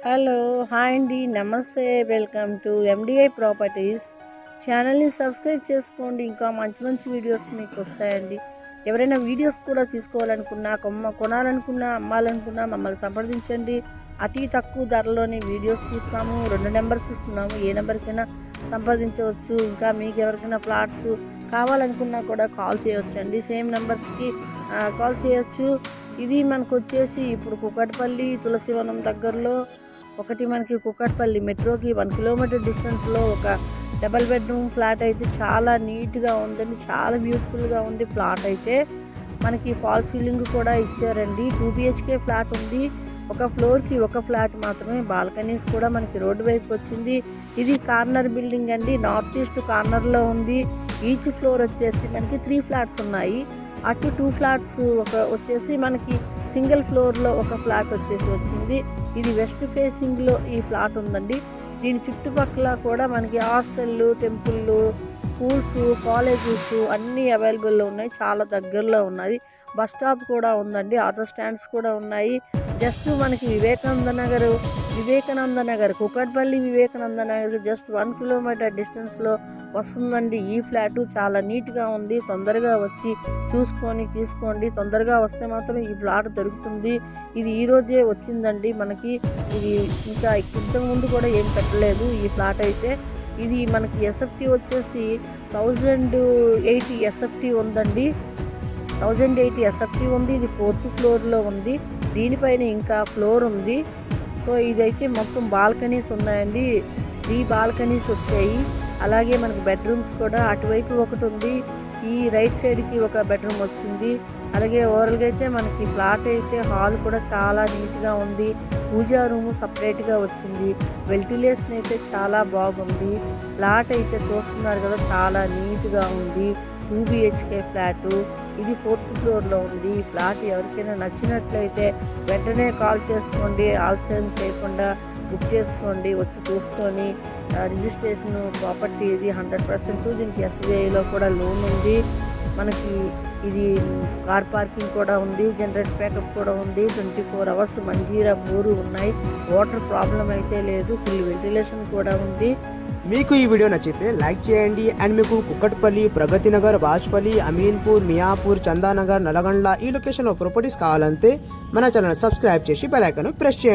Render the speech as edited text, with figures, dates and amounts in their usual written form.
Hello, hi అండి, నమస్తే. Welcome to MDI properties. ఛానల్ని సబ్స్క్రైబ్ చేసుకోండి. ఇంకా మంచి మంచి వీడియోస్ మీకు వస్తాయండి. ఎవరైనా వీడియోస్ కూడా తీసుకోవాలనుకున్నా, కొనాలనుకున్నా, అమ్మాలనుకున్నా మమ్మల్ని సంప్రదించండి. అతి తక్కువ ధరలోని వీడియోస్ తీస్తాము. 2 నెంబర్స్ ఇస్తున్నాము, ఏ నెంబర్కైనా సంప్రదించవచ్చు. ఇంకా మీకు ఎవరికైనా ప్లాట్స్ కావాలనుకున్నా కూడా కాల్ చేయవచ్చండి. సేమ్ నెంబర్స్కి కాల్ చేయొచ్చు. ఇది మనకు వచ్చేసి ఇప్పుడు కూకట్పల్లి తులసివనం దగ్గరలో ఒకటి, మనకి కూకట్పల్లి మెట్రోకి 1 కిలోమీటర్ డిస్టెన్స్లో ఒక డబల్ బెడ్రూమ్ ఫ్లాట్ అయితే చాలా నీట్గా ఉందండి. చాలా బ్యూటిఫుల్గా ఉంది ప్లాట్ అయితే. మనకి ఫాల్ సీలింగ్ కూడా ఇచ్చారండి. 2 BHK ఫ్లాట్ ఉంది. ఒక ఫ్లోర్కి ఒక ఫ్లాట్ మాత్రమే. బాల్కనీస్ కూడా మనకి రోడ్డు వైపు వచ్చింది. ఇది కార్నర్ బిల్డింగ్ అండి, నార్త్ ఈస్ట్ కార్నర్లో ఉంది. ఈచ్ ఫ్లోర్ వచ్చేసి మనకి 3 ఫ్లాట్స్ ఉన్నాయి. అటు 2 ఫ్లాట్స్ వచ్చేసి మనకి సింగిల్ ఫ్లోర్లో ఒక ఫ్లాట్ వచ్చేసి వచ్చింది. ఇది వెస్ట్ ఫేసింగ్లో ఈ ఫ్లాట్ ఉందండి. దీని చుట్టుపక్కల కూడా మనకి హాస్టళ్ళు, టెంపుళ్ళు, స్కూల్స్, కాలేజెస్ అన్నీ అవైలబుల్లో ఉన్నాయి. చాలా దగ్గరలో ఉన్నది. బస్ స్టాప్ కూడా ఉందండి. ఆటో స్టాండ్స్ కూడా ఉన్నాయి. జస్ట్ మనకి వివేకానంద నగర్ కూకట్పల్లి వివేకానంద నగర్ జస్ట్ 1 కిలోమీటర్ డిస్టెన్స్లో వస్తుందండి ఈ ఫ్లాట్. చాలా నీట్గా ఉంది. తొందరగా వచ్చి చూసుకొని తీసుకోండి. తొందరగా వస్తే మాత్రం ఈ ఫ్లాట్ దొరుకుతుంది. ఇది ఈరోజే వచ్చిందండి మనకి. ఇది ఇంకా ఇంతకు ముందు కూడా ఏం పెట్టలేదు ఈ ఫ్లాట్ అయితే. ఇది మనకి ఎస్ఎఫ్టీ వచ్చేసి 1080 ఎస్ఎఫ్టీ ఉందండి. 1080 ఎస్ఎఫ్టీ ఉంది. ఇది 4th ఫ్లోర్లో ఉంది. దీనిపైన ఇంకా ఫ్లోర్ ఉంది. సో ఇదైతే మొత్తం బాల్కనీస్ ఉన్నాయండి. 3 బాల్కనీస్ వచ్చాయి. అలాగే మనకి బెడ్రూమ్స్ కూడా అటువైపు ఒకటి ఉంది. ఈ రైట్ సైడ్కి ఒక బెడ్రూమ్ వచ్చింది. అలాగే ఓవరాల్గా అయితే మనకి ఫ్లాట్ అయితే హాల్ కూడా చాలా నీట్గా ఉంది. పూజా రూమ్ సపరేట్గా వచ్చింది. వెంటిలేషన్ అయితే చాలా బాగుంది. ఫ్లాట్ అయితే చూస్తున్నారు కదా, చాలా నీట్గా ఉంది. 2 BHK ఫ్లాట్. ఇది 4th ఫ్లోర్లో ఉంది. ఈ ఫ్లాట్ ఎవరికైనా నచ్చినట్లయితే వెంటనే కాల్ చేసుకోండి. ఆలస్యం చేయకుండా బుక్ చేసుకోండి. వచ్చి చూసుకొని రిజిస్ట్రేషన్ ప్రాపర్టీ ఇది 100%. దీనికి SBIలో కూడా లోన్ ఉంది. మనకి ఇది కార్ పార్కింగ్ కూడా ఉంది. జనరేటర్ బ్యాకప్ కూడా ఉంది. 24 అవర్స్ మంజీరా బోరు ఉన్నాయి. వాటర్ ప్రాబ్లం అయితే లేదు. ఫుల్ వెంటిలేషన్ కూడా ఉంది. మీకు ఈ వీడియో నచ్చితే లైక్ చేయండి. అండ్ మీకు కుక్కట్పల్లి, ప్రగతి నగర్, వాజ్పల్లి, అమీన్పూర్, మియాపూర్, చందానగర్, నల్గొండ ఈ లొకేషన్లో ప్రాపర్టీస్ కావాలంటే మన ఛానల్ సబ్స్క్రైబ్ చేసి బెల్ ఐకాన్ ప్రెస్ చేయండి.